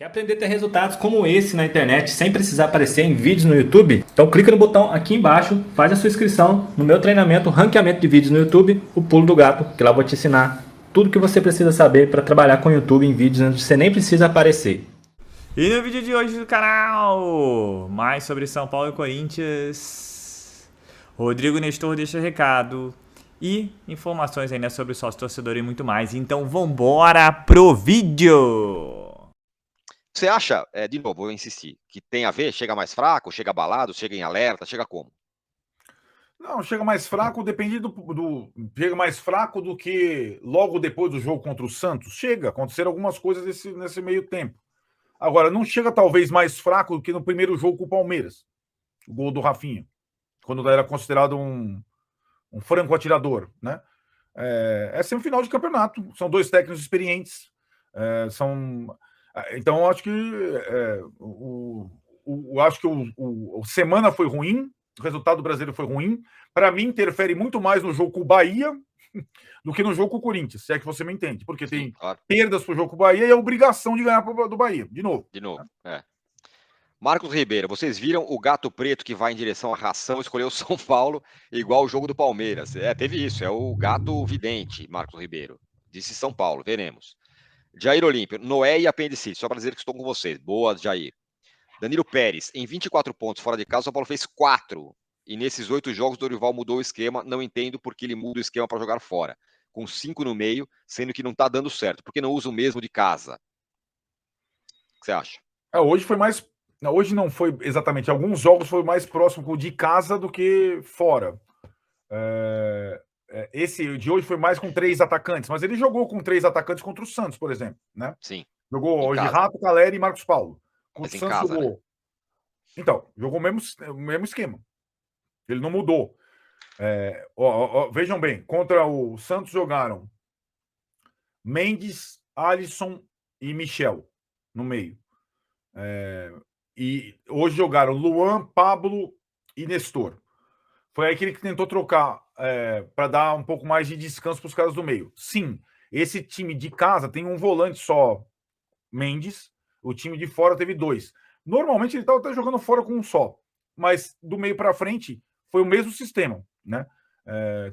Quer aprender a ter resultados como esse na internet sem precisar aparecer em vídeos no YouTube? Então clica no botão aqui embaixo, faz a sua inscrição no meu treinamento Ranqueamento de Vídeos no YouTube, o Pulo do Gato, que lá eu vou te ensinar tudo o que você precisa saber para trabalhar com o YouTube em vídeos onde você nem precisa aparecer. E no vídeo de hoje do canal, mais sobre São Paulo e Corinthians. Rodrigo Nestor deixa recado e informações ainda sobre sócio torcedor e muito mais. Então vambora pro vídeo! Você acha, de novo, vou insistir, que tem a ver? Chega mais fraco, chega abalado, chega em alerta, chega como? Não, chega mais fraco, depende chega mais fraco do que logo depois do jogo contra o Santos. Chega, aconteceram algumas coisas nesse meio tempo. Agora, não chega talvez mais fraco do que no primeiro jogo com o Palmeiras. O gol do Rafinha. Quando era considerado um franco atirador, né? É semifinal de campeonato. São dois técnicos experientes. Então, eu acho que o Semana foi ruim, o resultado brasileiro foi ruim. Para mim, interfere muito mais no jogo com o Bahia do que no jogo com o Corinthians, se é que você me entende. Porque tem Claro. perdas pro jogo com o Bahia e a obrigação de ganhar do Bahia, de novo. De novo, Marcos Ribeiro, vocês viram o gato preto que vai em direção à ração, escolheu o São Paulo, igual o jogo do Palmeiras. Teve isso, é o gato vidente, Marcos Ribeiro. Disse São Paulo, veremos. Jair Olímpio, Noé e apendicite, só para dizer que estou com vocês. Boa, Jair. Danilo Pérez, em 24 pontos fora de casa, o São Paulo fez 4. E nesses 8 jogos, o Dorival mudou o esquema. Não entendo por que ele muda o esquema para jogar fora. Com 5 no meio, sendo que não está dando certo. Por que não usa o mesmo de casa? O que você acha? Hoje foi mais. Hoje não foi exatamente. Alguns jogos foi mais próximo de casa do que fora. Esse de hoje foi mais com 3 atacantes, mas ele jogou com 3 atacantes contra o Santos, por exemplo, né? Sim. Jogou hoje casa. Rato, Caleri e Marcos Paulo. Mas Contra o em Santos casa, jogou. né? Então, jogou o mesmo esquema. Ele não mudou. Vejam bem, contra o Santos jogaram Mendes, Alisson e Michel no meio. E hoje jogaram Luan, Pablo e Nestor. Foi aí que ele tentou trocar para dar um pouco mais de descanso para os caras do meio. Sim, esse time de casa tem um volante só, Mendes. O time de fora teve 2. Normalmente ele estava até jogando fora com um só. Mas do meio para frente foi o mesmo sistema, né?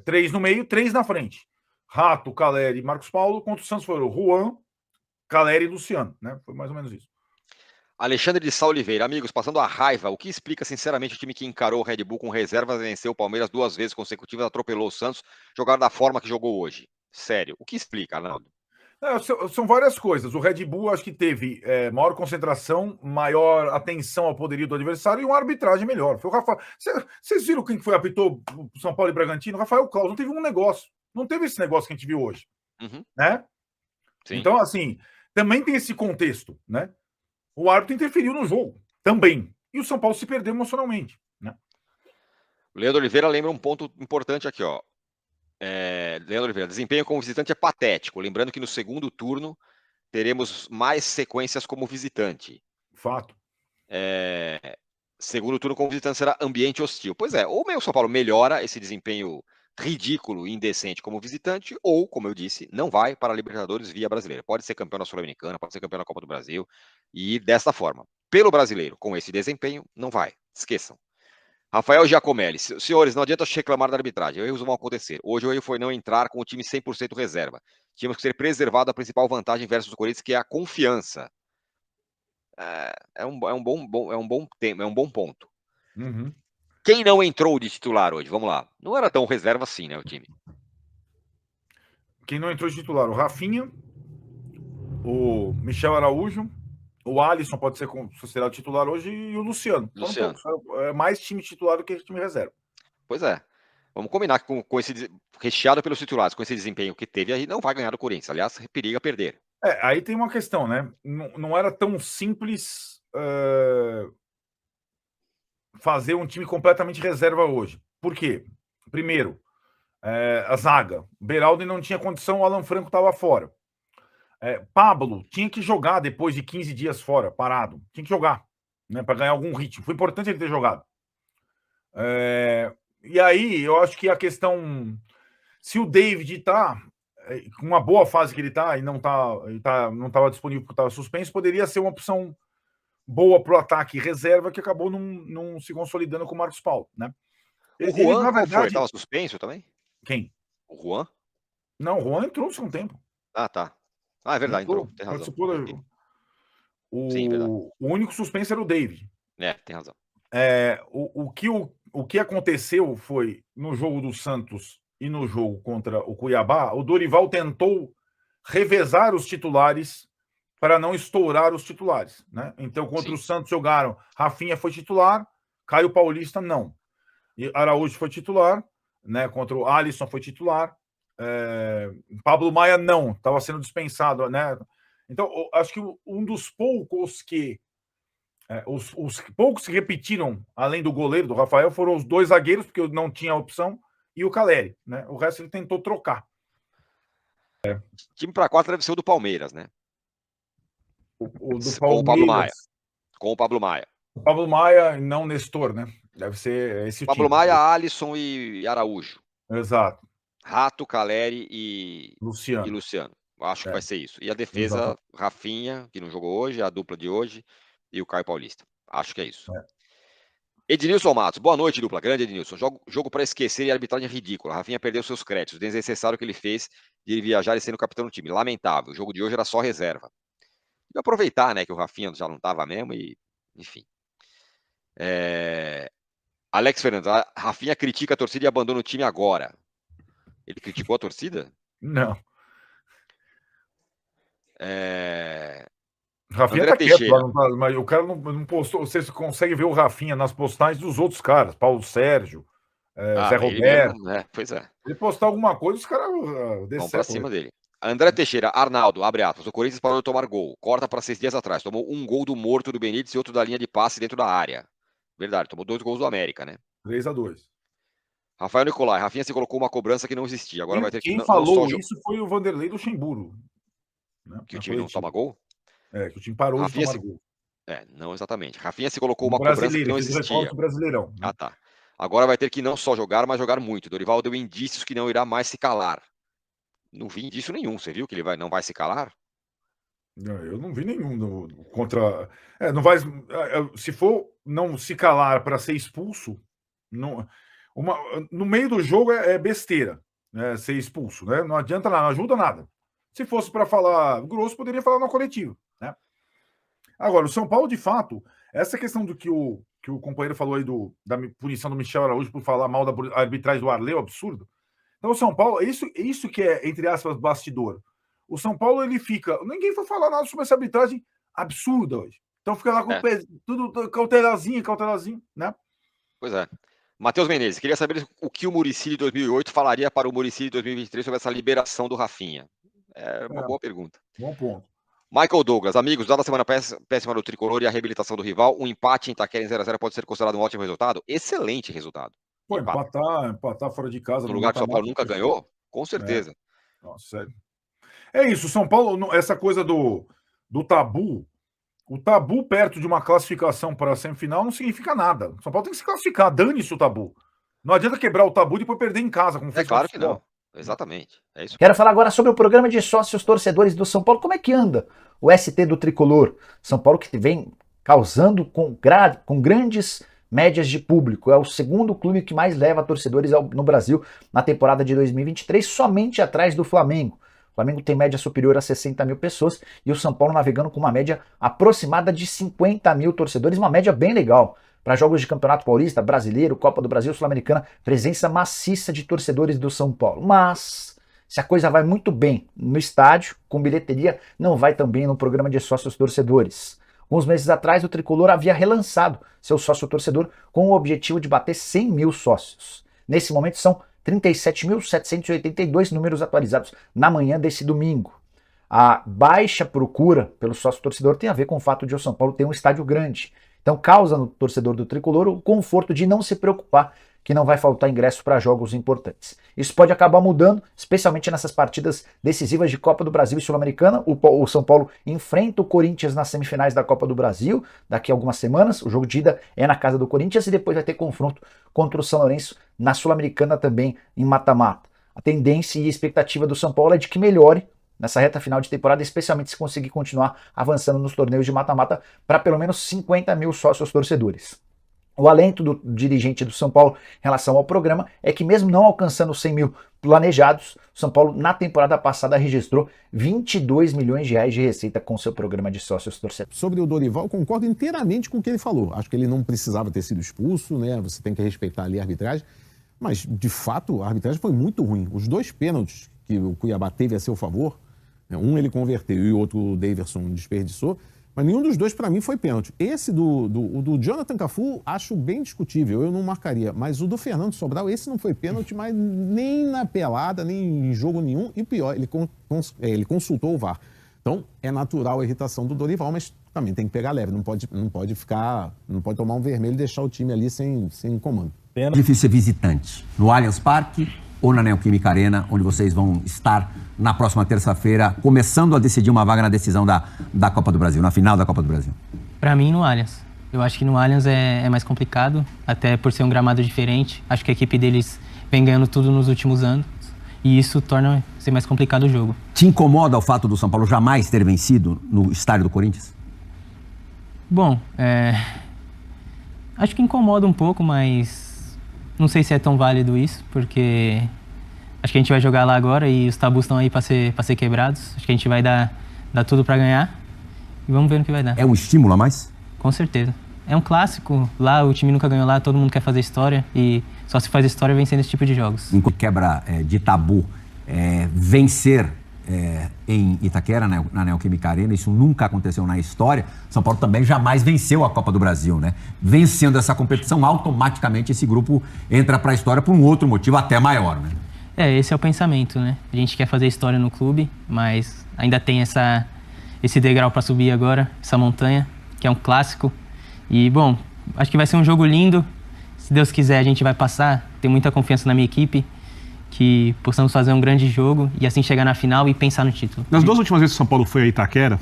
3 no meio, 3 na frente. Rato, Caleri e Marcos Paulo. Contra o Santos foram Juan, Caleri e Luciano, né? Foi mais ou menos isso. Alexandre de Sá Oliveira, amigos, passando a raiva, o que explica sinceramente o time que encarou o Red Bull com reservas, venceu o Palmeiras 2 vezes consecutivas, atropelou o Santos, jogar da forma que jogou hoje? Sério, o que explica, Arnaldo? São várias coisas. O Red Bull acho que teve maior concentração, maior atenção ao poderio do adversário e uma arbitragem melhor. Foi o Rafael. Vocês viram quem foi apitou São Paulo e Bragantino? Rafael Claus. Não teve um negócio. Não teve esse negócio que a gente viu hoje. Uhum. Né? Sim. Então, assim, também tem esse contexto, né? O árbitro interferiu no jogo, também. E o São Paulo se perdeu emocionalmente, né? O Leandro Oliveira lembra um ponto importante aqui, ó. Leandro Oliveira, desempenho como visitante é patético. Lembrando que no segundo turno teremos mais sequências como visitante. Fato. Segundo turno como visitante será ambiente hostil. Pois é, ou o São Paulo melhora esse desempenho ridículo e indecente como visitante, ou, como eu disse, não vai para a Libertadores via brasileira. Pode ser campeão da Sul-Americana, pode ser campeão da Copa do Brasil, e desta forma. Pelo brasileiro, com esse desempenho, não vai. Esqueçam. Rafael Giacomelli, senhores, não adianta reclamar da arbitragem, erros vão acontecer. Hoje o erro foi não entrar com o time 100% reserva. Tínhamos que ser preservado a principal vantagem versus o Corinthians, que é a confiança. É um bom ponto. Uhum. Quem não entrou de titular hoje? Vamos lá. Não era tão reserva assim, né, o time? Quem não entrou de titular? O Rafinha, o Michel Araújo, o Alisson pode ser considerado titular hoje e o Luciano. Luciano. É mais time titular do que time reserva. Pois é. Vamos combinar que com esse recheado pelos titulares, com esse desempenho que teve aí, não vai ganhar do Corinthians. Aliás, periga perder. Aí tem uma questão, né? Não era tão simples fazer um time completamente reserva hoje. Por quê? Primeiro, a zaga. Beraldo não tinha condição, o Alan Franco estava fora. Pablo tinha que jogar depois de 15 dias fora, parado. Tinha que jogar, né, para ganhar algum ritmo. Foi importante ele ter jogado. E aí, eu acho que a questão. Se o David tá. com uma boa fase que ele está e não estava disponível porque estava suspenso, poderia ser uma opção boa para o ataque reserva que acabou não se consolidando com o Marcos Paulo, né? O Juan, na verdade, estava suspenso também? Quem? O Juan? Não, o Juan entrou no segundo tempo. Ah, tá. Ah, é verdade, entrou. Tem razão. Participou Sim, verdade. O único suspenso era o David. Tem razão. O que aconteceu foi, no jogo do Santos e no jogo contra o Cuiabá, o Dorival tentou revezar os titulares para não estourar os titulares, né? Então, contra o Santos jogaram, Rafinha foi titular, Caio Paulista não. E Araújo foi titular, né? Contra o Alisson foi titular, Pablo Maia não, estava sendo dispensado, né? Então, acho que um dos poucos que os poucos que repetiram, além do goleiro, do Rafael, foram os dois zagueiros, porque não tinha opção, e o Caleri, né? O resto ele tentou trocar. Time para 4 deve ser o do Palmeiras, né? O do Palmeiras. Com o Pablo Maia. Com o Pablo Maia. O Pablo Maia e não Nestor, né? Deve ser esse Pablo time. Maia, Alisson e Araújo. Exato. Rato, Caleri e Luciano. Acho que vai ser isso. E a defesa, exato. Rafinha, que não jogou hoje, a dupla de hoje, e o Caio Paulista. Acho que é isso. Ednilson Matos, boa noite, dupla. Grande Ednilson. Jogo para esquecer e arbitragem ridícula. Rafinha perdeu seus créditos. Desnecessário que ele fez de irviajar e sendo capitão do time. Lamentável. O jogo de hoje era só reserva. E aproveitar, né, que o Rafinha já não estava mesmo e, enfim. Alex Fernandes, a Rafinha critica a torcida e abandona o time agora. Ele criticou a torcida? Não. Rafinha André tá quieto lá, mas o cara não postou. Você consegue ver o Rafinha nas postagens dos outros caras, Paulo Sérgio, Zé Roberto. Pois é. Ele postar alguma coisa, os caras vão pra cima dele. André Teixeira, Arnaldo, abre aspas. O Corinthians parou de tomar gol. Corta para 6 dias atrás. Tomou um gol do morto do Benítez e outro da linha de passe dentro da área. Verdade, tomou 2 gols do América, né? 3-2. Rafael Nicolai, Rafinha se colocou uma cobrança que não existia. Agora vai ter que quem falou isso foi o Vanderlei Luxemburgo. Né? Que o time não toma gol? Que o time parou de tomar gol. Não exatamente. Rafinha se colocou uma cobrança que não existia. Brasileirão, né? Ah, tá. Agora vai ter que não só jogar, mas jogar muito. Dorival deu indícios que não irá mais se calar. Não vi indício nenhum. Você viu que ele não vai se calar? Não, eu não vi nenhum contra. Não vai. Se for não se calar para ser expulso, no meio do jogo é besteira, né, ser expulso, né? Não adianta nada, não ajuda nada. Se fosse para falar grosso, poderia falar no coletivo, né? Agora, o São Paulo, de fato, essa questão do que o companheiro falou aí da punição do Michel Araújo por falar mal da arbitragem do Arleu, absurdo. Então, o São Paulo, isso que é, entre aspas, bastidor. O São Paulo, ele fica. Ninguém foi falar nada sobre essa arbitragem absurda hoje. Então, fica lá com tudo cautelazinho, né? Pois é. Matheus Menezes, queria saber o que o Muricy de 2008 falaria para o Muricy de 2023 sobre essa liberação do Rafinha. É uma boa pergunta. Bom ponto. Michael Douglas, amigos, dada a semana péssima do Tricolor e a reabilitação do rival, um empate em Itaquera em 0-0 pode ser considerado um ótimo resultado? Excelente resultado. Pô, empatar fora de casa. No lugar que o São Paulo nunca ganhou? Com certeza. Nossa, sério. É isso, São Paulo, essa coisa do tabu, o tabu perto de uma classificação para a semifinal não significa nada. São Paulo tem que se classificar, dane-se o tabu. Não adianta quebrar o tabu e depois perder em casa. Como fez claro que não. Exatamente. É isso. Quero falar agora sobre o programa de sócios torcedores do São Paulo. Como é que anda o ST do Tricolor? São Paulo que vem causando com grandes médias de público. É o segundo clube que mais leva torcedores no Brasil na temporada de 2023, somente atrás do Flamengo. O Flamengo tem média superior a 60 mil pessoas e o São Paulo navegando com uma média aproximada de 50 mil torcedores, uma média bem legal. Para jogos de Campeonato Paulista, Brasileiro, Copa do Brasil, Sul-Americana, presença maciça de torcedores do São Paulo. Mas, se a coisa vai muito bem no estádio, com bilheteria, não vai tão bem no programa de sócios torcedores. Uns meses atrás, o Tricolor havia relançado seu sócio torcedor com o objetivo de bater 100 mil sócios. Nesse momento, são 37.782 números atualizados na manhã desse domingo. A baixa procura pelo sócio torcedor tem a ver com o fato de o São Paulo ter um estádio grande. Então causa no torcedor do Tricolor o conforto de não se preocupar que não vai faltar ingresso para jogos importantes. Isso pode acabar mudando, especialmente nessas partidas decisivas de Copa do Brasil e Sul-Americana. O São Paulo enfrenta o Corinthians nas semifinais da Copa do Brasil daqui a algumas semanas. O jogo de ida é na casa do Corinthians e depois vai ter confronto contra o São Lourenço na Sul-Americana também em mata-mata. a tendência e a expectativa do São Paulo é de que melhore nessa reta final de temporada, especialmente se conseguir continuar avançando nos torneios de mata-mata para pelo menos 50 mil sócios torcedores. O alento do dirigente do São Paulo em relação ao programa é que, mesmo não alcançando os 100 mil planejados, o São Paulo, na temporada passada, registrou 22 milhões de reais de receita com seu programa de sócios torcedores. Sobre o Dorival, eu concordo inteiramente com o que ele falou. Acho que ele não precisava ter sido expulso, né? Você tem que respeitar ali a arbitragem. Mas, de fato, a arbitragem foi muito ruim. Os 2 pênaltis que o Cuiabá teve a seu favor, né? Um ele converteu e o outro o Daverson desperdiçou, mas nenhum dos 2, para mim, foi pênalti. Esse do Jonathan Cafu, acho bem discutível, eu não marcaria. Mas o do Fernando Sobral, esse não foi pênalti, mas nem na pelada, nem em jogo nenhum. E pior, ele consultou o VAR. Então, é natural a irritação do Dorival, mas também tem que pegar leve. Não pode tomar um vermelho e deixar o time ali sem comando. É difícil ser visitante no Allianz Parque ou na Neoquímica Arena, onde vocês vão estar na próxima terça-feira, começando a decidir uma vaga na decisão da Copa do Brasil, na final da Copa do Brasil? Para mim, no Allianz. Eu acho que no Allianz é mais complicado, até por ser um gramado diferente. Acho que a equipe deles vem ganhando tudo nos últimos anos e isso torna ser mais complicado o jogo. Te incomoda o fato do São Paulo jamais ter vencido no estádio do Corinthians? Bom, acho que incomoda um pouco, mas não sei se é tão válido isso, porque acho que a gente vai jogar lá agora e os tabus estão aí para ser quebrados. Acho que a gente vai dar tudo para ganhar e vamos ver no que vai dar. É um estímulo a mais? Com certeza. É um clássico, lá o time nunca ganhou lá, todo mundo quer fazer história e só se faz história vencendo esse tipo de jogos. Em quebra de tabu, vencer em Itaquera, na Neoquímica Arena, isso nunca aconteceu na história. São Paulo também jamais venceu a Copa do Brasil, né? Vencendo essa competição, automaticamente esse grupo entra para a história por um outro motivo até maior, né? Esse é o pensamento, né? A gente quer fazer história no clube, mas ainda tem esse degrau para subir agora, essa montanha, que é um clássico. E, bom, acho que vai ser um jogo lindo. Se Deus quiser, a gente vai passar. Tenho muita confiança na minha equipe, que possamos fazer um grande jogo e assim chegar na final e pensar no título. Nas 2 últimas vezes que o São Paulo foi a Itaquera,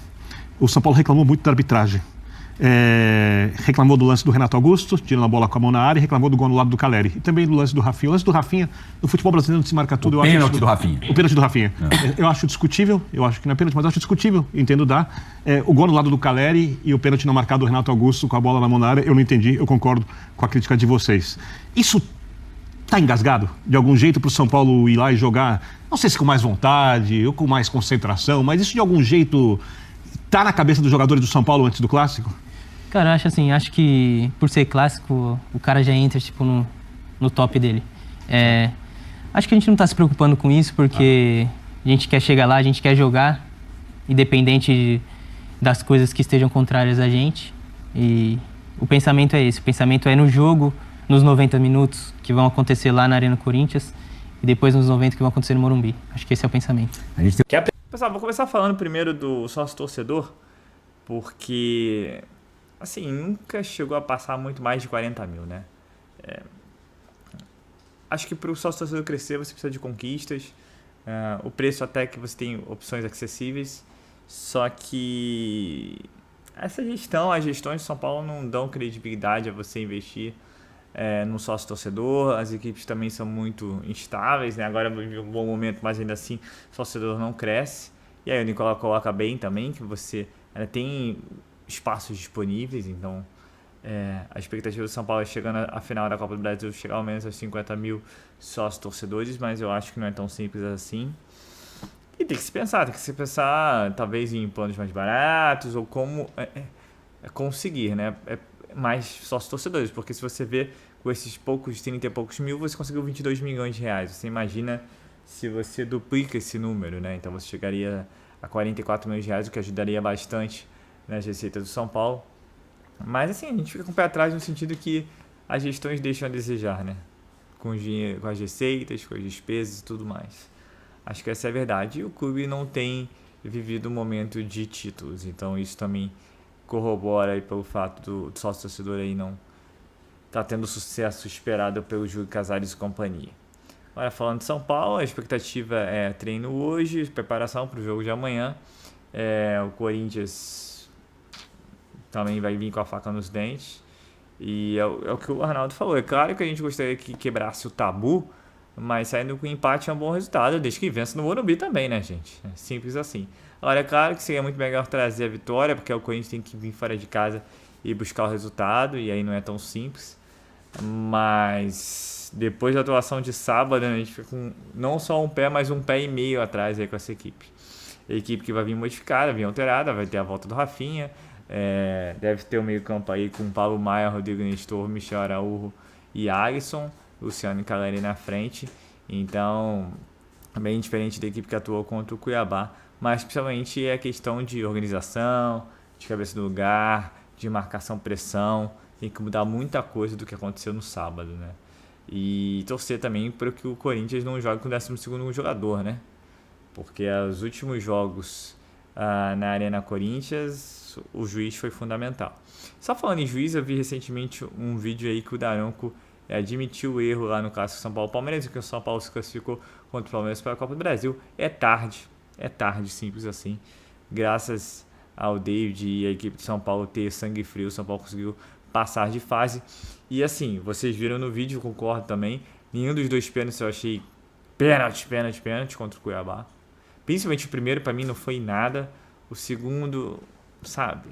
o São Paulo reclamou muito da arbitragem. Reclamou do lance do Renato Augusto, tirando a bola com a mão na área, e reclamou do gol no lado do Caleri. E também do lance do Rafinha. O lance do Rafinha, no futebol brasileiro, não se marca tudo. O pênalti do Rafinha. O pênalti do Rafinha. Eu acho discutível, eu acho que não é pênalti, mas eu acho discutível, entendo dar. O gol no lado do Caleri e o pênalti não marcado do Renato Augusto com a bola na mão na área, eu não entendi, eu concordo com a crítica de vocês. Isso tá engasgado de algum jeito para o São Paulo ir lá e jogar, não sei se com mais vontade ou com mais concentração, mas isso de algum jeito tá na cabeça dos jogadores do São Paulo antes do clássico? Cara, eu acho que por ser clássico, o cara já entra tipo no top dele. Acho que a gente não tá se preocupando com isso porque a gente quer chegar lá, a gente quer jogar, independente das coisas que estejam contrárias a gente. E o pensamento é esse, o pensamento é no jogo, nos 90 minutos que vão acontecer lá na Arena Corinthians e depois nos 90 que vão acontecer no Morumbi. Acho que esse é o pensamento. Pessoal, vou começar falando primeiro do sócio-torcedor, porque, assim, nunca chegou a passar muito mais de 40 mil, né? Acho que para o sócio-torcedor crescer você precisa de conquistas, o preço até que você tem opções acessíveis, só que as gestões de São Paulo não dão credibilidade a você investir no sócio-torcedor. As equipes também são muito instáveis, né? Agora vive um bom momento, mas ainda assim o sócio-torcedor não cresce. E aí o Nicolau coloca bem também, que você tem espaços disponíveis, então a expectativa do São Paulo é chegando à final da Copa do Brasil, chegar ao menos aos 50 mil sócios-torcedores, mas eu acho que não é tão simples assim. E tem que se pensar talvez em planos mais baratos ou como conseguir, né? Mais sócios-torcedores, porque se você vê com esses 30 e poucos mil, você conseguiu 22 milhões de reais. Você imagina se você duplica esse número, né? Então você chegaria a 44 milhões de reais, o que ajudaria bastante nas receitas do São Paulo. Mas assim, a gente fica com o pé atrás no sentido que as gestões deixam a desejar, né? Com as receitas, com as despesas e tudo mais. Acho que essa é a verdade. E o clube não tem vivido um momento de títulos, então isso também corrobora aí pelo fato do sócio-torcedor aí não tá tendo o sucesso esperado pelo Júlio Casares e companhia. Agora, falando de São Paulo, a expectativa é treino hoje, preparação para o jogo de amanhã. O Corinthians também vai vir com a faca nos dentes. E é o que o Arnaldo falou. É claro que a gente gostaria que quebrasse o tabu Mas saindo com empate é um bom resultado, desde que vença no Morumbi também, né, gente? É simples assim. Agora, é claro que seria muito melhor trazer a vitória, porque o Corinthians tem que vir fora de casa e buscar o resultado, e aí não é tão simples. Mas depois da atuação de sábado, a gente fica com não só um pé, mas um pé e meio atrás aí com essa equipe. A equipe que vai vir modificada, vir alterada, vai ter a volta do Rafinha, deve ter o meio campo aí com Pablo Maia, Rodrigo Nestor, Michel Araújo e Alisson, Luciano Caleri na frente. Então, bem diferente da equipe que atuou contra o Cuiabá, mas principalmente é questão de organização, de cabeça do lugar, de marcação-pressão. Tem que mudar muita coisa do que aconteceu no sábado, né? E torcer também para que o Corinthians não jogue com o 12º jogador, né? Porque os últimos jogos na Arena Corinthians, o juiz foi fundamental. Só falando em juiz, eu vi recentemente um vídeo aí que o Daronco admitiu o erro lá no clássico São Paulo-Palmeiras, que o São Paulo se classificou contra o Palmeiras para a Copa do Brasil. É tarde, simples assim. Graças ao David e a equipe de São Paulo ter sangue frio, o São Paulo conseguiu passar de fase. E assim, vocês viram no vídeo, concordo também, nenhum dos dois pênaltis eu achei pênalti contra o Cuiabá. Principalmente o primeiro, para mim, não foi nada. O segundo, sabe,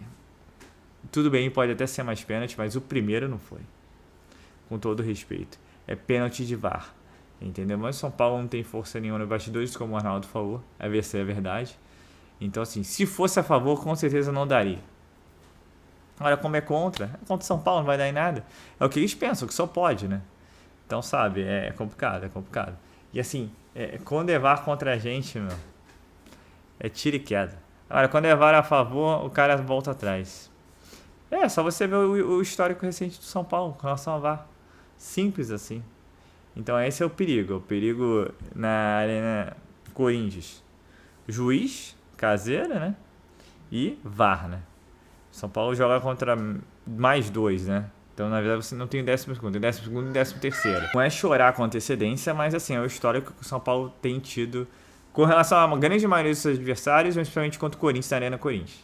tudo bem, pode até ser mais pênalti, mas o primeiro não foi. Com todo respeito. É pênalti de VAR, entendeu? Mas o São Paulo não tem força nenhuma no bastidores, como o Arnaldo falou, a ver se é verdade. Então, assim, se fosse a favor, com certeza não daria. Agora, como é contra o São Paulo, não vai dar em nada. É o que eles pensam, que só pode, né? Então, sabe, é complicado. E assim, quando é VAR contra a gente, meu, é tiro e queda. Agora, quando é VAR a favor, o cara volta atrás. Só você ver o histórico recente do São Paulo com relação ao VAR. Simples assim. Então, esse é o perigo. O perigo na Arena Corinthians. Juiz, caseira, né? E VAR, né? São Paulo joga contra mais 2, né? Então, na verdade, você não tem o 12º, tem o 12º e o 13º. Não é chorar com antecedência, mas assim, é o histórico que o São Paulo tem tido com relação a uma grande maioria dos seus adversários, mas principalmente contra o Corinthians na Arena Corinthians.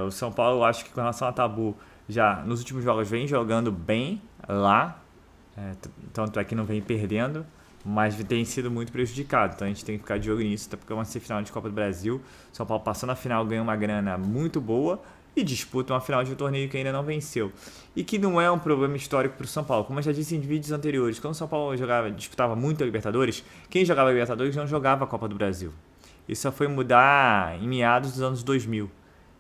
O São Paulo, eu acho que com relação a Tabu, já nos últimos jogos vem jogando bem lá, tanto é que não vem perdendo, mas tem sido muito prejudicado. Então a gente tem que ficar de olho nisso, até porque vai ser final de Copa do Brasil. São Paulo passando a final ganha uma grana muito boa e disputa uma final de um torneio que ainda não venceu. E que não é um problema histórico para o São Paulo. Como eu já disse em vídeos anteriores, quando o São Paulo disputava muito a Libertadores, quem jogava a Libertadores não jogava a Copa do Brasil. Isso só foi mudar em meados dos anos 2000.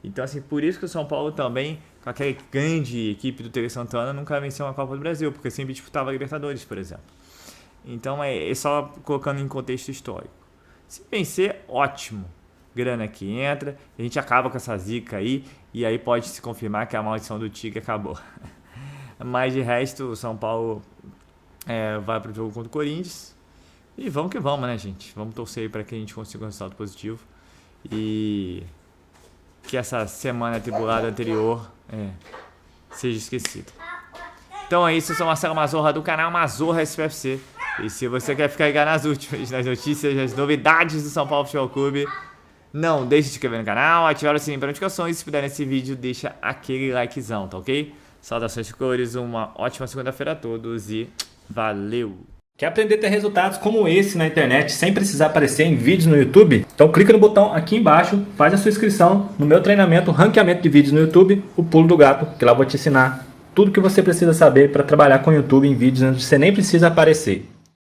Então, assim, por isso que o São Paulo também, com aquela grande equipe do Tele Santana, nunca venceu uma Copa do Brasil, porque sempre disputava a Libertadores, por exemplo. Então, é só colocando em contexto histórico. Se vencer, ótimo. Grana que entra, a gente acaba com essa zica aí, e aí pode se confirmar que a maldição do Tigre acabou. Mas de resto, o São Paulo vai pro jogo contra o Corinthians. E vamos que vamos, né, gente? Vamos torcer aí para que a gente consiga um resultado positivo. E que essa semana atribulada anterior seja esquecida. Então é isso, eu sou Marcelo Mazorra do canal Mazorra SPFC. E se você quer ficar ligado nas últimas, nas notícias, nas novidades do São Paulo Futebol Clube, não deixe de se inscrever no canal, ativar o sininho para notificações e se puder nesse vídeo, deixa aquele likezão, tá ok? Saudações de cores, uma ótima segunda-feira a todos e valeu! Quer aprender a ter resultados como esse na internet sem precisar aparecer em vídeos no YouTube? Então clica no botão aqui embaixo, faz a sua inscrição no meu treinamento Ranqueamento de Vídeos no YouTube, o Pulo do Gato, que lá eu vou te ensinar tudo que você precisa saber para trabalhar com o YouTube em vídeos onde você nem precisa aparecer.